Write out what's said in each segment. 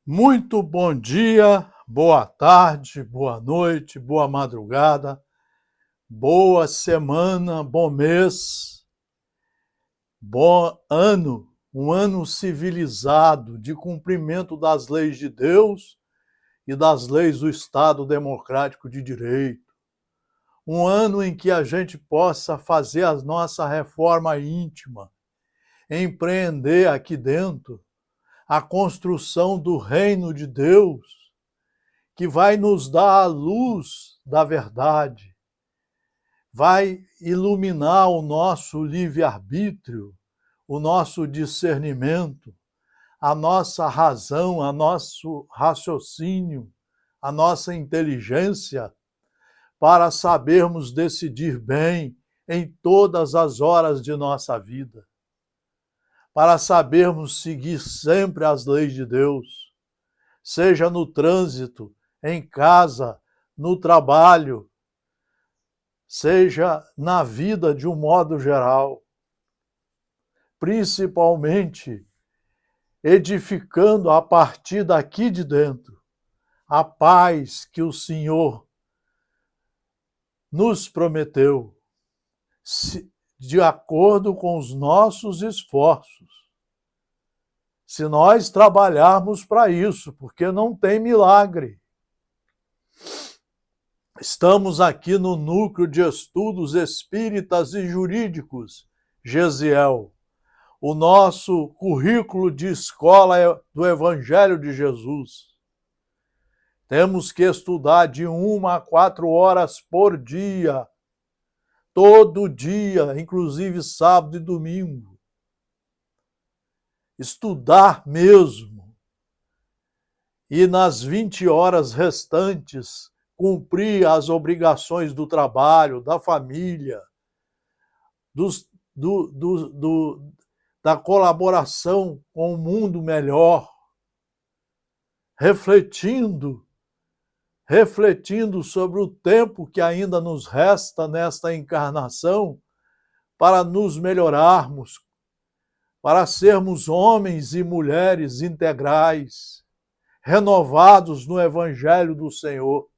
Muito bom dia, boa tarde, boa noite, boa madrugada, boa semana, bom mês, bom ano, um ano civilizado de cumprimento das leis de Deus e das leis do Estado Democrático de Direito. Um ano em que a gente possa fazer a nossa reforma íntima, empreender aqui dentro a construção do reino de Deus, que vai nos dar a luz da verdade, vai iluminar o nosso livre-arbítrio, o nosso discernimento, a nossa razão, o nosso raciocínio, a nossa inteligência, para sabermos decidir bem em todas as horas de nossa vida, para sabermos seguir sempre as leis de Deus, seja no trânsito, em casa, no trabalho, seja na vida de um modo geral, principalmente edificando a partir daqui de dentro a paz que o Senhor nos prometeu, de acordo com os nossos esforços. Se nós trabalharmos para isso, porque não tem milagre. Estamos aqui no Núcleo de Estudos Espíritas e Jurídicos, Gesiel. O nosso currículo de escola é do Evangelho de Jesus. Temos que estudar de 1 a 4 horas por dia, todo dia, inclusive sábado e domingo. Estudar mesmo. E nas 20 horas restantes, cumprir as obrigações do trabalho, da família, da colaboração com o mundo melhor, refletindo sobre o tempo que ainda nos resta nesta encarnação para nos melhorarmos, para sermos homens e mulheres integrais, renovados no Evangelho do Senhor.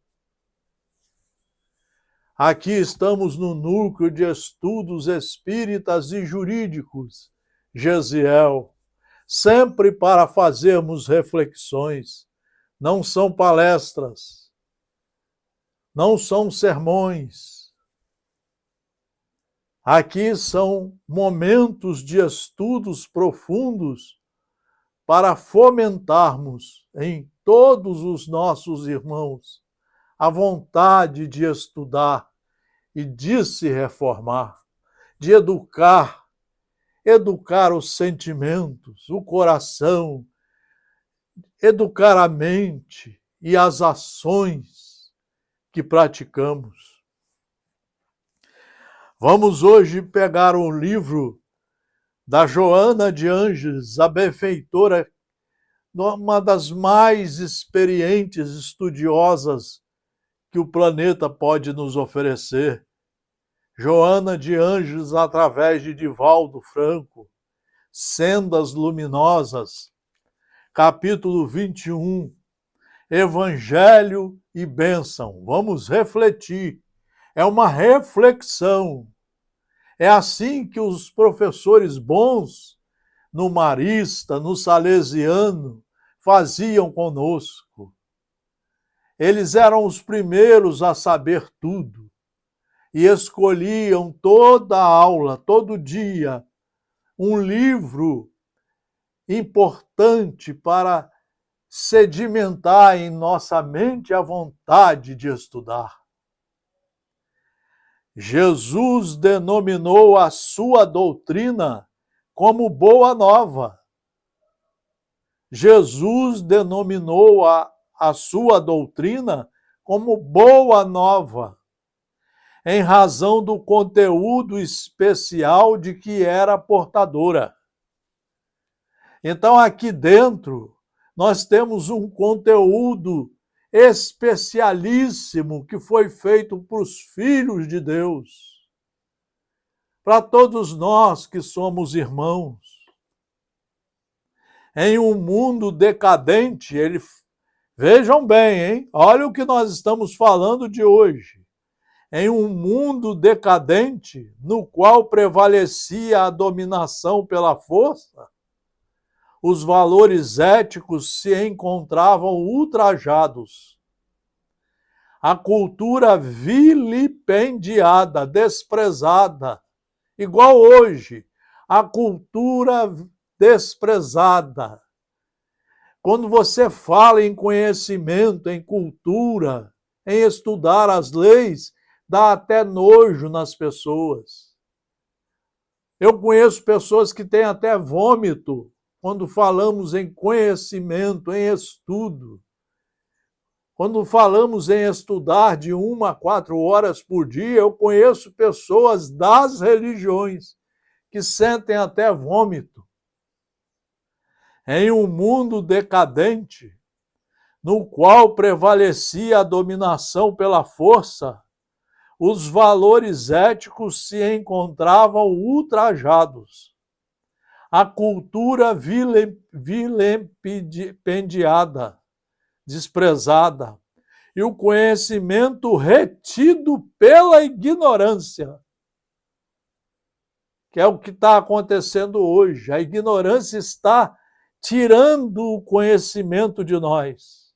Aqui estamos no Núcleo de Estudos Espíritas e Jurídicos, Gesiel, sempre para fazermos reflexões. Não são palestras, não são sermões. Aqui são momentos de estudos profundos para fomentarmos em todos os nossos irmãos a vontade de estudar e de se reformar, de educar os sentimentos, o coração, educar a mente e as ações que praticamos. Vamos hoje pegar um livro da Joana de Ângeles, a benfeitora, uma das mais experientes estudiosas que o planeta pode nos oferecer. Joana de Ângeles, através de Divaldo Franco, Sendas Luminosas, capítulo 21, Evangelho e Bênção. Vamos refletir. É uma reflexão. É assim que os professores bons, no Marista, no Salesiano, faziam conosco. Eles eram os primeiros a saber tudo e escolhiam toda a aula, todo dia, um livro importante para sedimentar em nossa mente a vontade de estudar. Jesus denominou a sua doutrina como Boa Nova. Jesus denominou a sua doutrina como Boa Nova, em razão do conteúdo especial de que era portadora. Então, aqui dentro, nós temos um conteúdo especialíssimo que foi feito para os filhos de Deus, para todos nós que somos irmãos. Em um mundo decadente, vejam bem, hein? Olha o que nós estamos falando de hoje. Em um mundo decadente, no qual prevalecia a dominação pela força, os valores éticos se encontravam ultrajados. A cultura vilipendiada, desprezada, igual hoje, a cultura desprezada. Quando você fala em conhecimento, em cultura, em estudar as leis, dá até nojo nas pessoas. Eu conheço pessoas que têm até vômito quando falamos em conhecimento, em estudo. Quando falamos em estudar de 1 a 4 horas por dia, eu conheço pessoas das religiões que sentem até vômito. Em um mundo decadente, no qual prevalecia a dominação pela força, os valores éticos se encontravam ultrajados. A cultura vilipendiada, desprezada, e o conhecimento retido pela ignorância, que é o que está acontecendo hoje. A ignorância está tirando o conhecimento de nós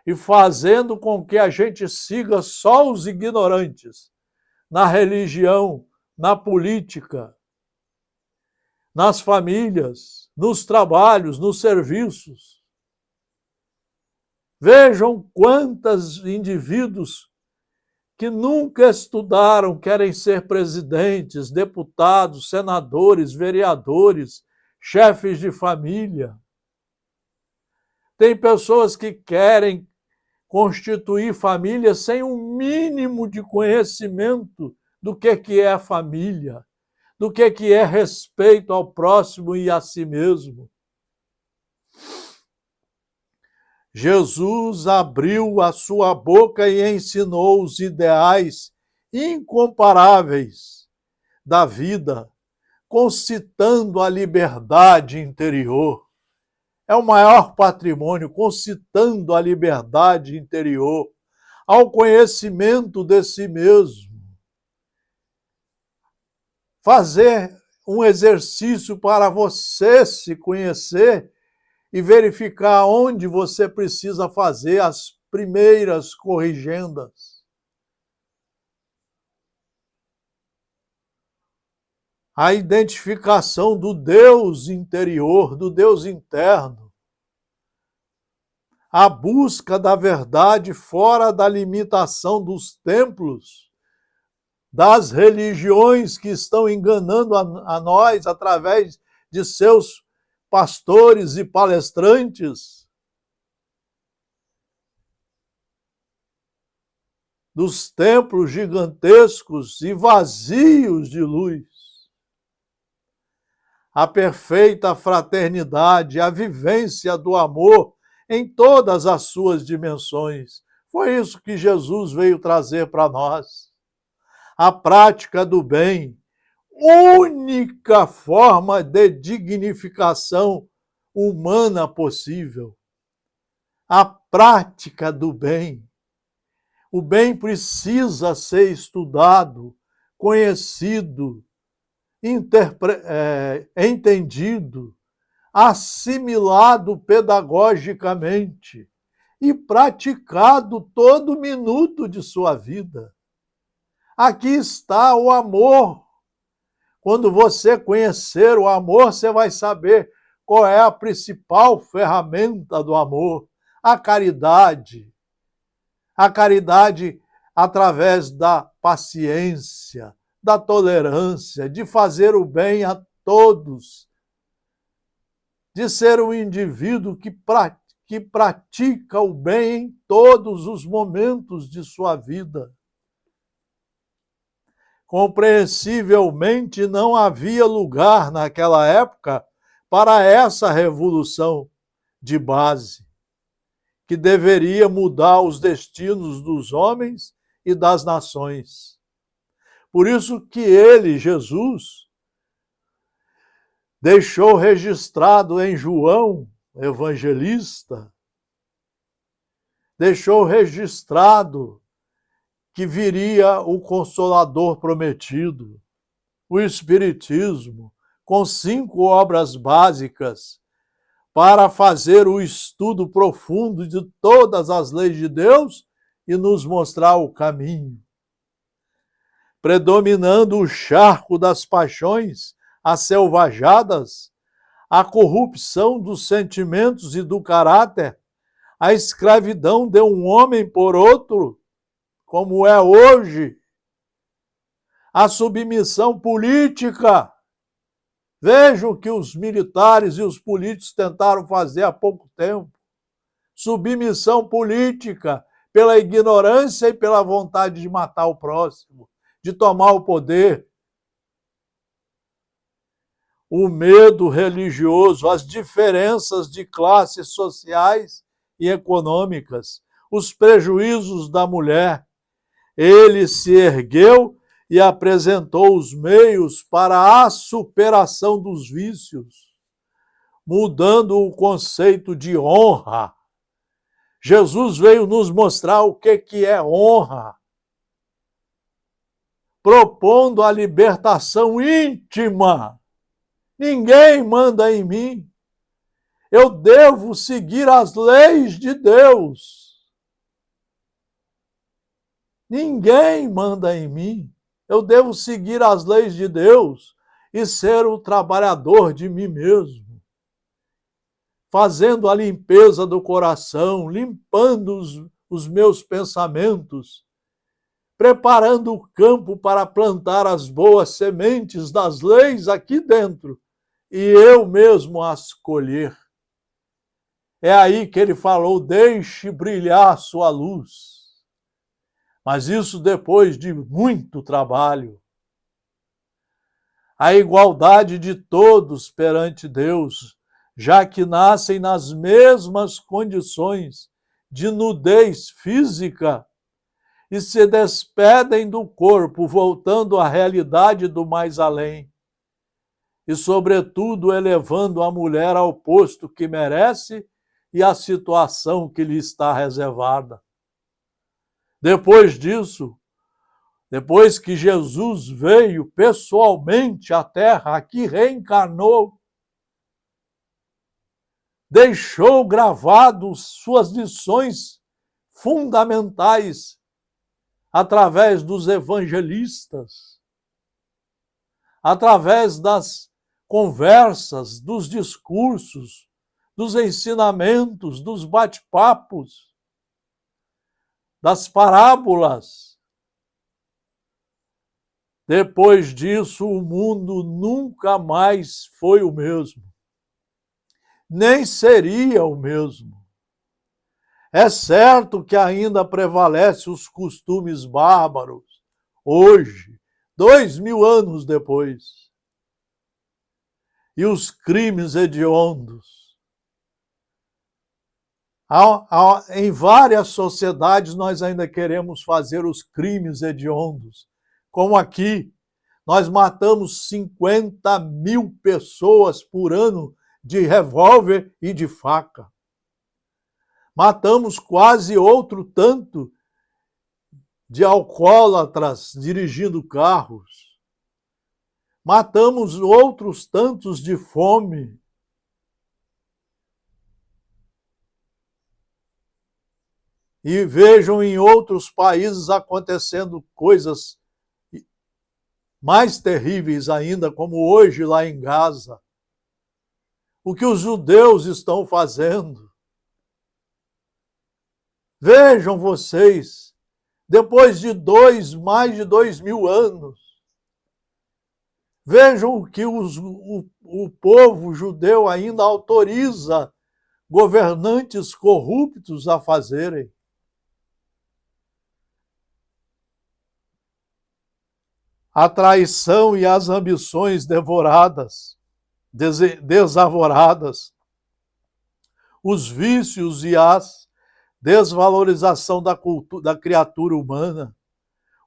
e fazendo com que a gente siga só os ignorantes na religião, na política, nas famílias, nos trabalhos, nos serviços. Vejam quantos indivíduos que nunca estudaram querem ser presidentes, deputados, senadores, vereadores, chefes de família. Tem pessoas que querem constituir família sem um mínimo de conhecimento do que é a família, do que é respeito ao próximo e a si mesmo. Jesus abriu a sua boca e ensinou os ideais incomparáveis da vida, concitando a liberdade interior. É o maior patrimônio, concitando a liberdade interior, ao conhecimento de si mesmo. Fazer um exercício para você se conhecer e verificar onde você precisa fazer as primeiras corrigendas. A identificação do Deus interior, do Deus interno. A busca da verdade fora da limitação dos templos, das religiões que estão enganando a nós através de seus pastores e palestrantes, dos templos gigantescos e vazios de luz. A perfeita fraternidade, a vivência do amor em todas as suas dimensões. Foi isso que Jesus veio trazer para nós. A prática do bem, única forma de dignificação humana possível. A prática do bem. O bem precisa ser estudado, conhecido, entendido, assimilado pedagogicamente e praticado todo minuto de sua vida. Aqui está o amor. Quando você conhecer o amor, você vai saber qual é a principal ferramenta do amor, a caridade. A caridade através da paciência, da tolerância, de fazer o bem a todos, de ser um indivíduo que pratica o bem em todos os momentos de sua vida. Compreensivelmente, não havia lugar naquela época para essa revolução de base, que deveria mudar os destinos dos homens e das nações. Por isso que ele, Jesus, deixou registrado em João, evangelista, deixou registrado que viria o Consolador prometido, o Espiritismo, com 5 obras básicas, para fazer o estudo profundo de todas as leis de Deus e nos mostrar o caminho. Predominando o charco das paixões asselvajadas, a corrupção dos sentimentos e do caráter, a escravidão de um homem por outro, como é hoje, a submissão política. Vejam o que os militares e os políticos tentaram fazer há pouco tempo. Submissão política pela ignorância e pela vontade de matar o próximo, de tomar o poder. O medo religioso, as diferenças de classes sociais e econômicas, os prejuízos da mulher. Ele se ergueu e apresentou os meios para a superação dos vícios, mudando o conceito de honra. Jesus veio nos mostrar o que é honra, propondo a libertação íntima. Ninguém manda em mim. Eu devo seguir as leis de Deus. Ninguém manda em mim. Eu devo seguir as leis de Deus e ser o trabalhador de mim mesmo, fazendo a limpeza do coração, limpando os meus pensamentos, preparando o campo para plantar as boas sementes das leis aqui dentro e eu mesmo as colher. É aí que ele falou: deixe brilhar a sua luz. Mas isso depois de muito trabalho. A igualdade de todos perante Deus, já que nascem nas mesmas condições de nudez física e se despedem do corpo, voltando à realidade do mais além. E, sobretudo, elevando a mulher ao posto que merece e à situação que lhe está reservada. Depois disso, depois que Jesus veio pessoalmente à Terra, aqui reencarnou, deixou gravados suas lições fundamentais através dos evangelistas, através das conversas, dos discursos, dos ensinamentos, dos bate-papos, das parábolas. Depois disso, o mundo nunca mais foi o mesmo, nem seria o mesmo. É certo que ainda prevalecem os costumes bárbaros, hoje, 2000 anos depois, e os crimes hediondos. Em várias sociedades nós ainda queremos fazer os crimes hediondos, como aqui, nós matamos 50.000 pessoas por ano de revólver e de faca. Matamos quase outro tanto de alcoólatras dirigindo carros. Matamos outros tantos de fome. E vejam em outros países acontecendo coisas mais terríveis ainda, como hoje lá em Gaza. O que os judeus estão fazendo. Vejam vocês, depois de mais de 2000 anos, vejam o que o povo judeu ainda autoriza governantes corruptos a fazerem. A traição e as ambições desavoradas, os vícios e as desvalorização da criatura humana,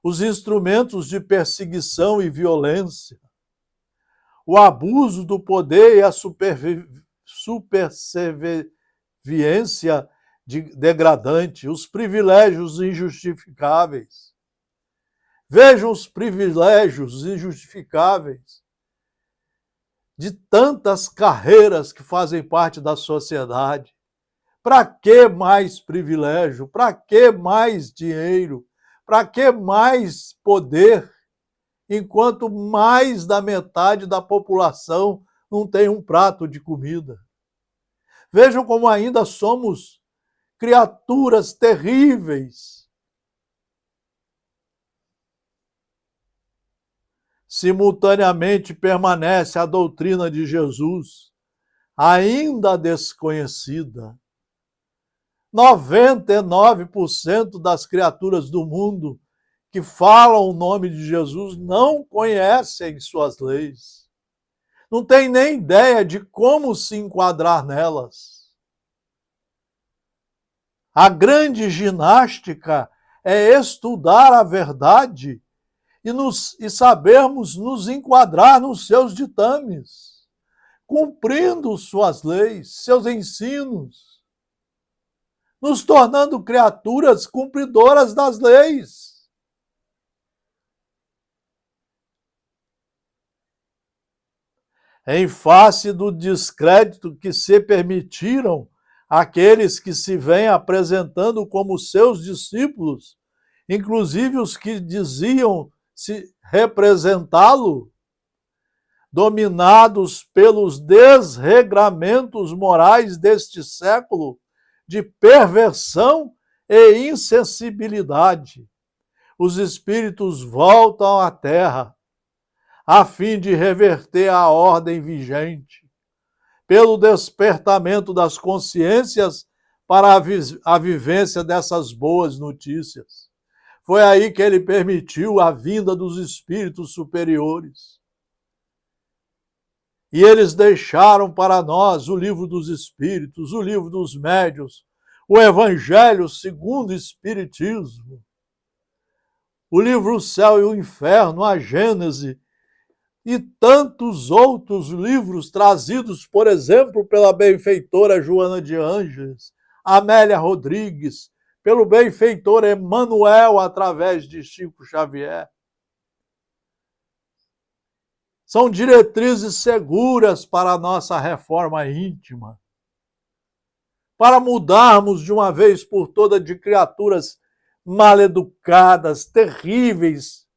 os instrumentos de perseguição e violência, o abuso do poder e a superserviência degradante, os privilégios injustificáveis. Vejam os privilégios injustificáveis de tantas carreiras que fazem parte da sociedade. Para que mais privilégio? Para que mais dinheiro? Para que mais poder? Enquanto mais da metade da população não tem um prato de comida. Vejam como ainda somos criaturas terríveis. Simultaneamente permanece a doutrina de Jesus, ainda desconhecida. 99% das criaturas do mundo que falam o nome de Jesus não conhecem suas leis. Não tem nem ideia de como se enquadrar nelas. A grande ginástica é estudar a verdade e sabermos nos enquadrar nos seus ditames, cumprindo suas leis, seus ensinos, nos tornando criaturas cumpridoras das leis. Em face do descrédito que se permitiram aqueles que se vêm apresentando como seus discípulos, inclusive os que diziam se representá-lo, dominados pelos desregramentos morais deste século de perversão e insensibilidade, os espíritos voltam à terra a fim de reverter a ordem vigente, pelo despertamento das consciências para a vivência dessas boas notícias. Foi aí que ele permitiu a vinda dos espíritos superiores. E eles deixaram para nós o livro dos espíritos, o livro dos médiuns, o Evangelho segundo o Espiritismo, o livro O Céu e o Inferno, a Gênese, e tantos outros livros trazidos, por exemplo, pela benfeitora Joana de Ângeles, Amélia Rodrigues, pelo benfeitor Emmanuel, através de Chico Xavier. São diretrizes seguras para a nossa reforma íntima, para mudarmos de uma vez por todas de criaturas mal-educadas, terríveis,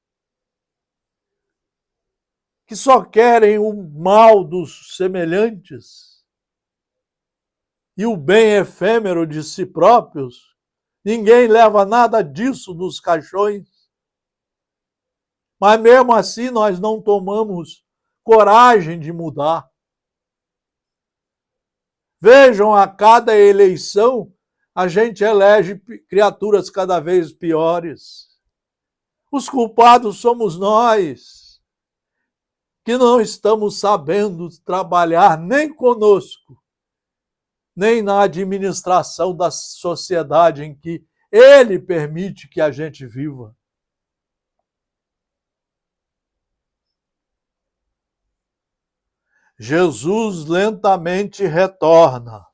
que só querem o mal dos semelhantes e o bem efêmero de si próprios. Ninguém leva nada disso nos caixões. Mas mesmo assim nós não tomamos coragem de mudar. Vejam, a cada eleição a gente elege criaturas cada vez piores. Os culpados somos nós, que não estamos sabendo trabalhar nem conosco, nem na administração da sociedade em que ele permite que a gente viva. Jesus lentamente retorna.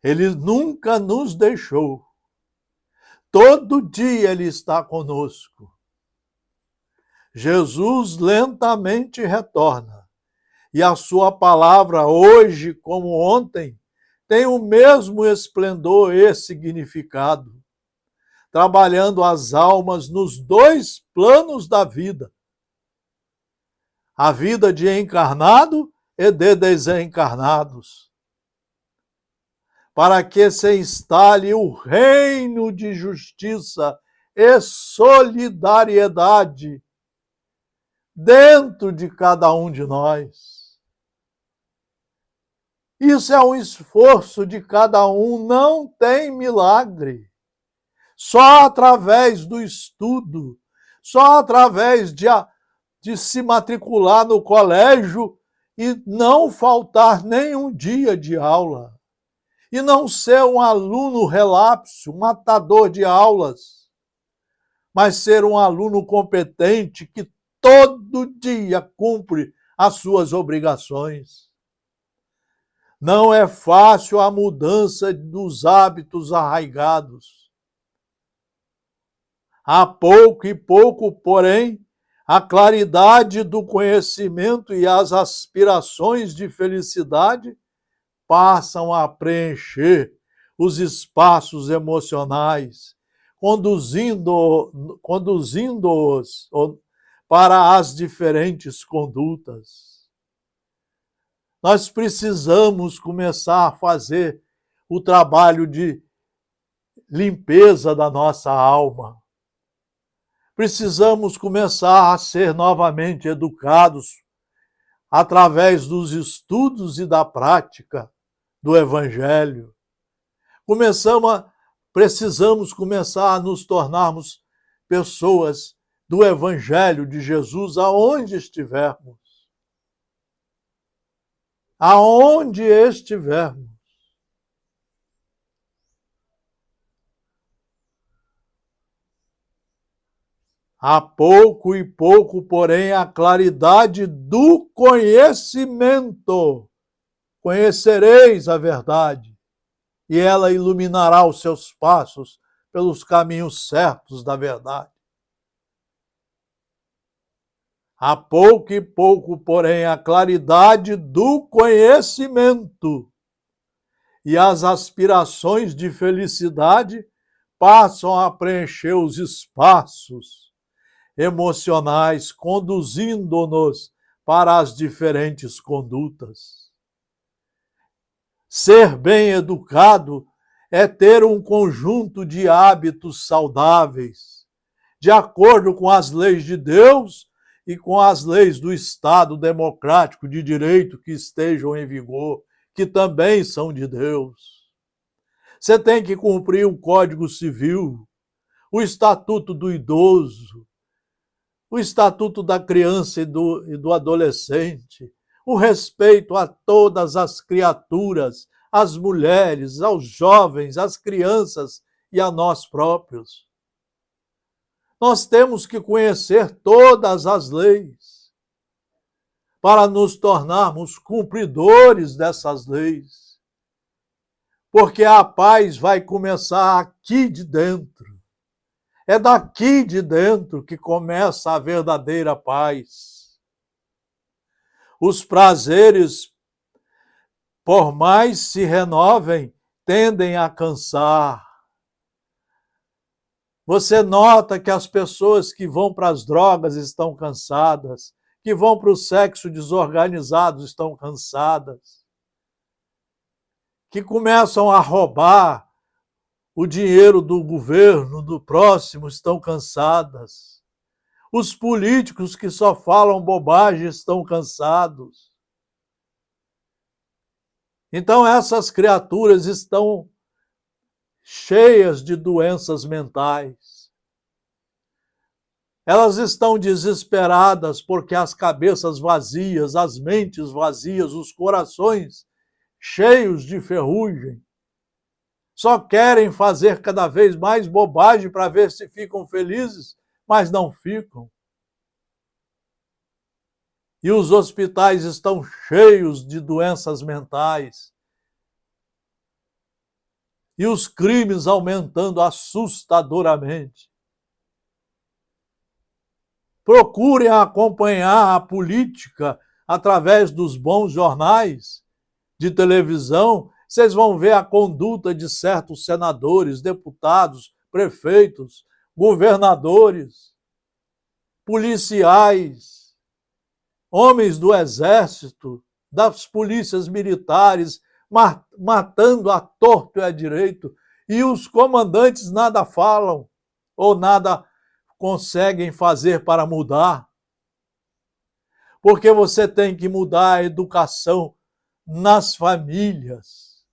Ele nunca nos deixou. Todo dia ele está conosco. Jesus lentamente retorna. E a sua palavra, hoje como ontem, tem o mesmo esplendor e significado, trabalhando as almas nos dois planos da vida. A vida de encarnado e de desencarnados. Para que se instale o reino de justiça e solidariedade dentro de cada um de nós. Isso é um esforço de cada um, não tem milagre. Só através do estudo, só através de se matricular no colégio e não faltar nenhum dia de aula. E não ser um aluno relapso, um matador de aulas, mas ser um aluno competente que todo dia cumpre as suas obrigações. Não é fácil a mudança dos hábitos arraigados. A pouco e pouco, porém, a claridade do conhecimento e as aspirações de felicidade passam a preencher os espaços emocionais, conduzindo-os para as diferentes condutas. Nós precisamos começar a fazer o trabalho de limpeza da nossa alma. Precisamos começar a ser novamente educados através dos estudos e da prática do Evangelho. Precisamos começar a nos tornarmos pessoas do Evangelho de Jesus aonde estivermos. Aonde estivermos. A pouco e pouco, porém, a claridade do conhecimento. Conhecereis a verdade, e ela iluminará os seus passos pelos caminhos certos da verdade. A pouco e pouco, porém, a claridade do conhecimento e as aspirações de felicidade passam a preencher os espaços emocionais, conduzindo-nos para as diferentes condutas. Ser bem educado é ter um conjunto de hábitos saudáveis, de acordo com as leis de Deus e com as leis do Estado democrático de direito que estejam em vigor, que também são de Deus. Você tem que cumprir o Código Civil, o Estatuto do Idoso, o Estatuto da Criança e do Adolescente, o respeito a todas as criaturas, às mulheres, aos jovens, às crianças e a nós próprios. Nós temos que conhecer todas as leis para nos tornarmos cumpridores dessas leis. Porque a paz vai começar aqui de dentro. É daqui de dentro que começa a verdadeira paz. Os prazeres, por mais se renovem, tendem a cansar. Você nota que as pessoas que vão para as drogas estão cansadas, que vão para o sexo desorganizado estão cansadas, que começam a roubar o dinheiro do governo, do próximo, estão cansadas. Os políticos que só falam bobagem estão cansados. Então essas criaturas estão cheias de doenças mentais. Elas estão desesperadas porque as cabeças vazias, as mentes vazias, os corações cheios de ferrugem, só querem fazer cada vez mais bobagem para ver se ficam felizes, mas não ficam. E os hospitais estão cheios de doenças mentais. E os crimes aumentando assustadoramente. Procurem acompanhar a política através dos bons jornais de televisão. Vocês vão ver a conduta de certos senadores, deputados, prefeitos, governadores, policiais, homens do exército, das polícias militares, matando a torto e a direito, e os comandantes nada falam ou nada conseguem fazer para mudar. Porque você tem que mudar a educação nas famílias,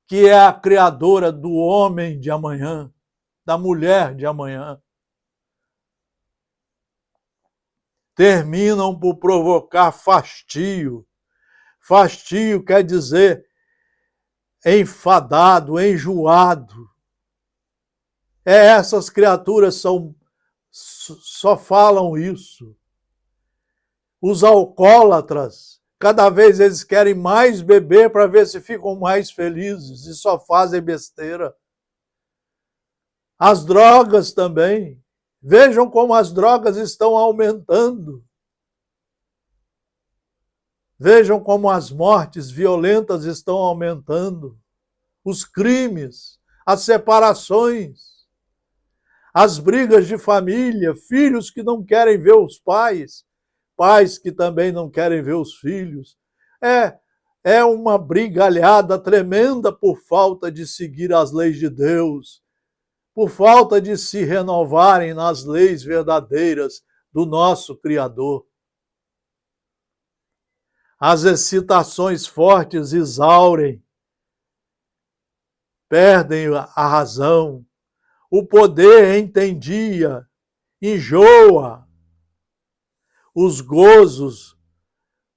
que é a criadora do homem de amanhã, da mulher de amanhã. Terminam por provocar fastio. Fastio quer dizer enfadado, enjoado. Essas criaturas só falam isso. Os alcoólatras, cada vez eles querem mais beber para ver se ficam mais felizes e só fazem besteira. As drogas também. Vejam como as drogas estão aumentando. Vejam como as mortes violentas estão aumentando. Os crimes, as separações, as brigas de família, filhos que não querem ver os pais, pais que também não querem ver os filhos. É uma brigalhada tremenda por falta de seguir as leis de Deus, por falta de se renovarem nas leis verdadeiras do nosso Criador. As excitações fortes exaurem, perdem a razão, o poder entendia, enjoa, os gozos,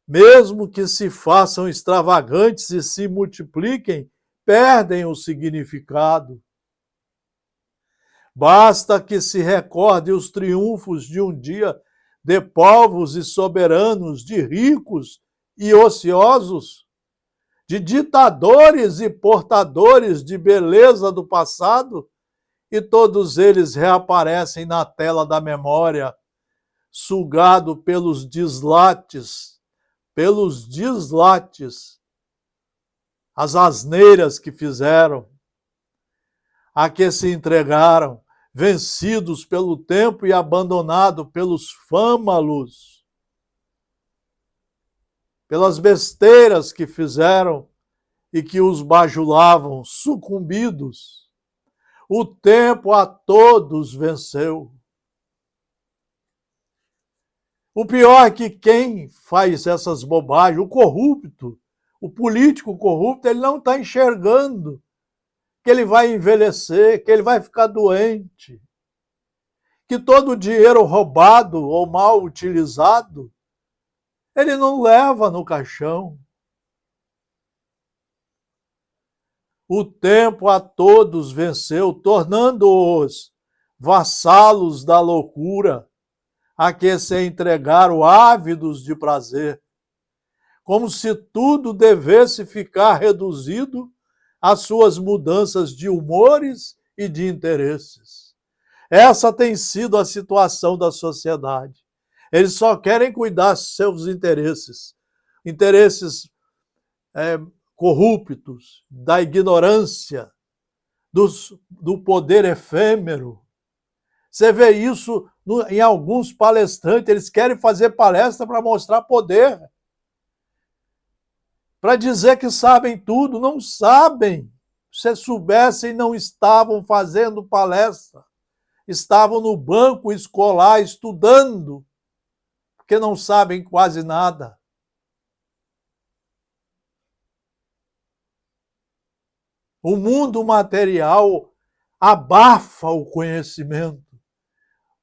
mesmo que se façam extravagantes e se multipliquem, perdem o significado. Basta que se recorde os triunfos de um dia de povos e soberanos, de ricos e ociosos, de ditadores e portadores de beleza do passado, e todos eles reaparecem na tela da memória, sugado pelos dislates, as asneiras que fizeram, a que se entregaram, vencidos pelo tempo e abandonados pelos fâmalos, pelas besteiras que fizeram e que os bajulavam, sucumbidos. O tempo a todos venceu. O pior é que quem faz essas bobagens, o corrupto, o político corrupto, ele não está enxergando que ele vai envelhecer, que ele vai ficar doente, que todo o dinheiro roubado ou mal utilizado, ele não leva no caixão. O tempo a todos venceu, tornando-os vassalos da loucura, a que se entregaram ávidos de prazer, como se tudo devesse ficar reduzido às suas mudanças de humores e de interesses. Essa tem sido a situação da sociedade. Eles só querem cuidar dos seus interesses, corruptos, da ignorância, do poder efêmero. Você vê isso em alguns palestrantes, eles querem fazer palestra para mostrar poder, para dizer que sabem tudo, não sabem. Se soubessem, não estavam fazendo palestra, estavam no banco escolar estudando, porque não sabem quase nada. O mundo material abafa o conhecimento,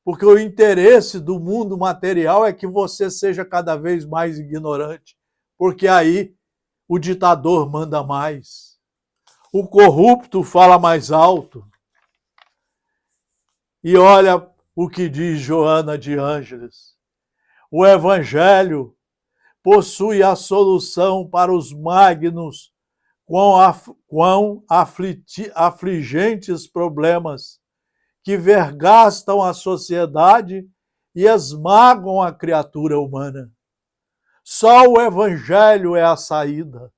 porque o interesse do mundo material é que você seja cada vez mais ignorante, porque aí o ditador manda mais, o corrupto fala mais alto. E olha o que diz Joana de Ângeles: o Evangelho possui a solução para os magnos, quão afligentes problemas que vergastam a sociedade e esmagam a criatura humana. Só o Evangelho é a saída.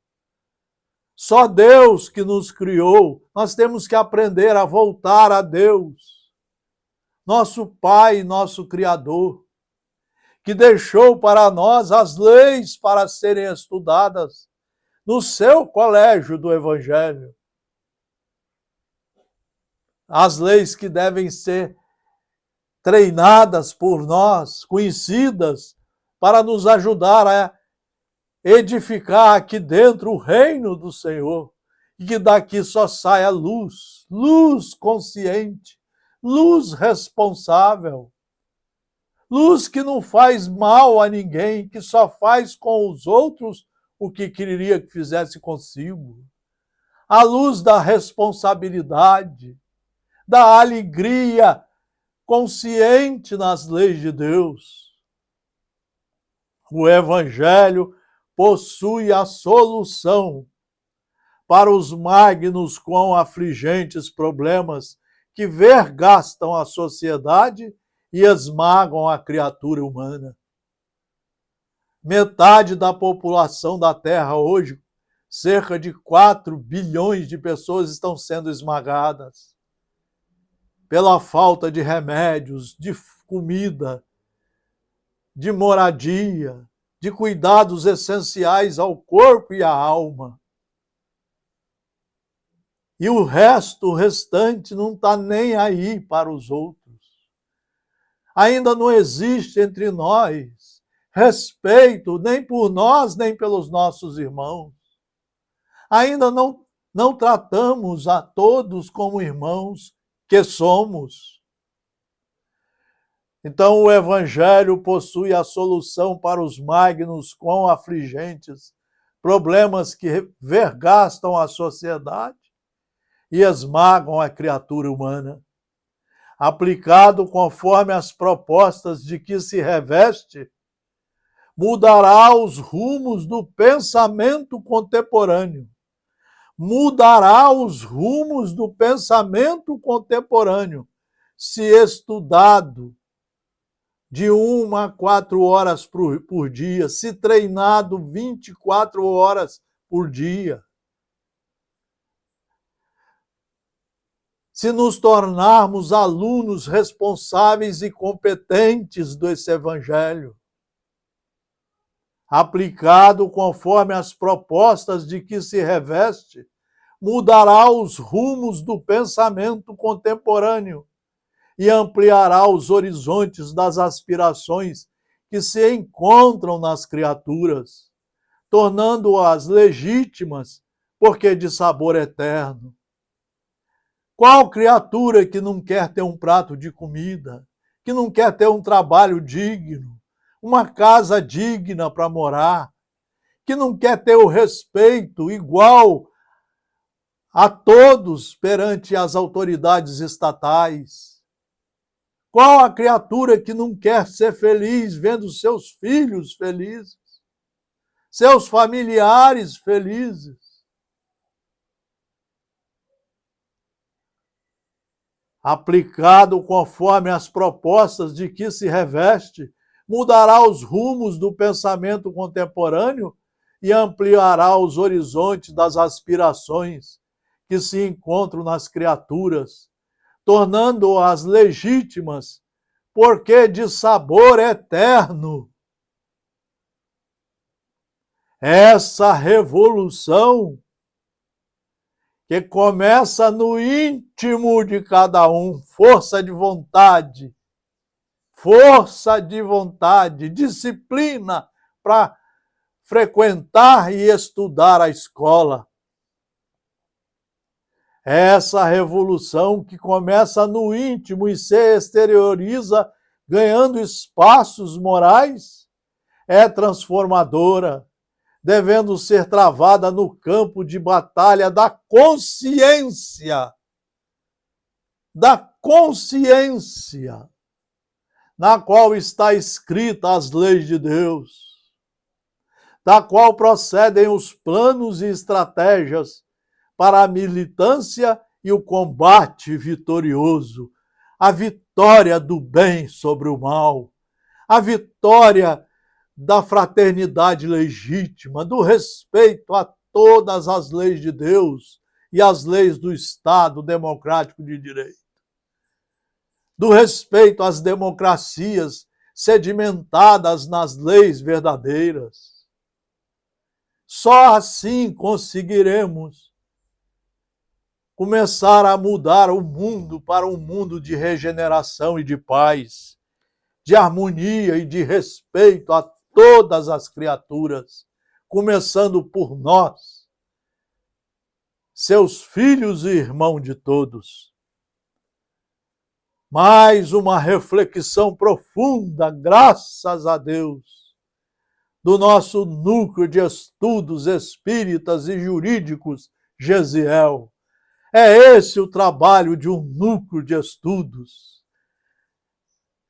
Só Deus que nos criou. Nós temos que aprender a voltar a Deus, nosso Pai, nosso Criador, que deixou para nós as leis para serem estudadas no seu colégio do Evangelho. As leis que devem ser treinadas por nós, conhecidas, para nos ajudar a edificar aqui dentro o reino do Senhor, e que daqui só saia luz, luz consciente, luz responsável, luz que não faz mal a ninguém, que só faz com os outros o que queria que fizesse consigo. A luz da responsabilidade, da alegria consciente nas leis de Deus. O Evangelho possui a solução para os magnos quão afligentes problemas que vergastam a sociedade e esmagam a criatura humana. Metade da população da Terra hoje, cerca de 4 bilhões de pessoas, estão sendo esmagadas pela falta de remédios, de comida, de moradia, de cuidados essenciais ao corpo e à alma. E o restante, não está nem aí para os outros. Ainda não existe entre nós respeito nem por nós, nem pelos nossos irmãos. Ainda não tratamos a todos como irmãos que somos. Então o Evangelho possui a solução para os magnos quão afligentes problemas que vergastam a sociedade e esmagam a criatura humana. Aplicado conforme as propostas de que se reveste, mudará os rumos do pensamento contemporâneo. Mudará os rumos do pensamento contemporâneo, se estudado de 1 a 4 horas por dia, se treinado 24 horas por dia. Se nos tornarmos alunos responsáveis e competentes desse Evangelho, aplicado conforme as propostas de que se reveste, mudará os rumos do pensamento contemporâneo e ampliará os horizontes das aspirações que se encontram nas criaturas, tornando-as legítimas, porque de sabor eterno. Qual criatura que não quer ter um prato de comida, que não quer ter um trabalho digno, uma casa digna para morar, que não quer ter o respeito igual a todos perante as autoridades estatais? Qual a criatura que não quer ser feliz vendo seus filhos felizes, seus familiares felizes? Aplicado conforme as propostas de que se reveste, mudará os rumos do pensamento contemporâneo e ampliará os horizontes das aspirações que se encontram nas criaturas, tornando-as legítimas, porque de sabor eterno. Essa revolução que começa no íntimo de cada um, força de vontade, disciplina para frequentar e estudar a escola. Essa revolução que começa no íntimo e se exterioriza ganhando espaços morais é transformadora, devendo ser travada no campo de batalha da consciência, na qual está escrita as leis de Deus, da qual procedem os planos e estratégias para a militância e o combate vitorioso, a vitória do bem sobre o mal, a vitória da fraternidade legítima, do respeito a todas as leis de Deus e as leis do Estado democrático de direito, do respeito às democracias sedimentadas nas leis verdadeiras. Só assim conseguiremos começar a mudar o mundo para um mundo de regeneração e de paz, de harmonia e de respeito a todas as criaturas, começando por nós, seus filhos e irmãos de todos. Mais uma reflexão profunda, graças a Deus, do nosso núcleo de estudos espíritas e jurídicos, Gesiel. É esse o trabalho de um núcleo de estudos.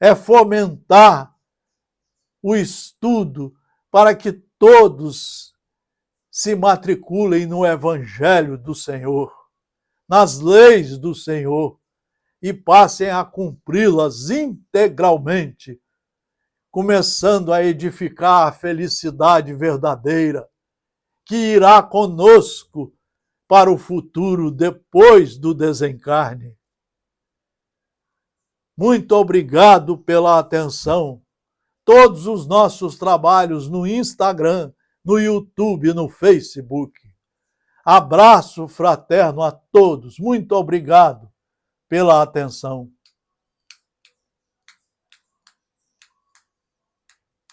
É fomentar o estudo para que todos se matriculem no Evangelho do Senhor, nas leis do Senhor, e passem a cumpri-las integralmente, começando a edificar a felicidade verdadeira, que irá conosco para o futuro depois do desencarne. Muito obrigado pela atenção. Todos os nossos trabalhos no Instagram, no YouTube, no Facebook. Abraço fraterno a todos. Muito obrigado pela atenção.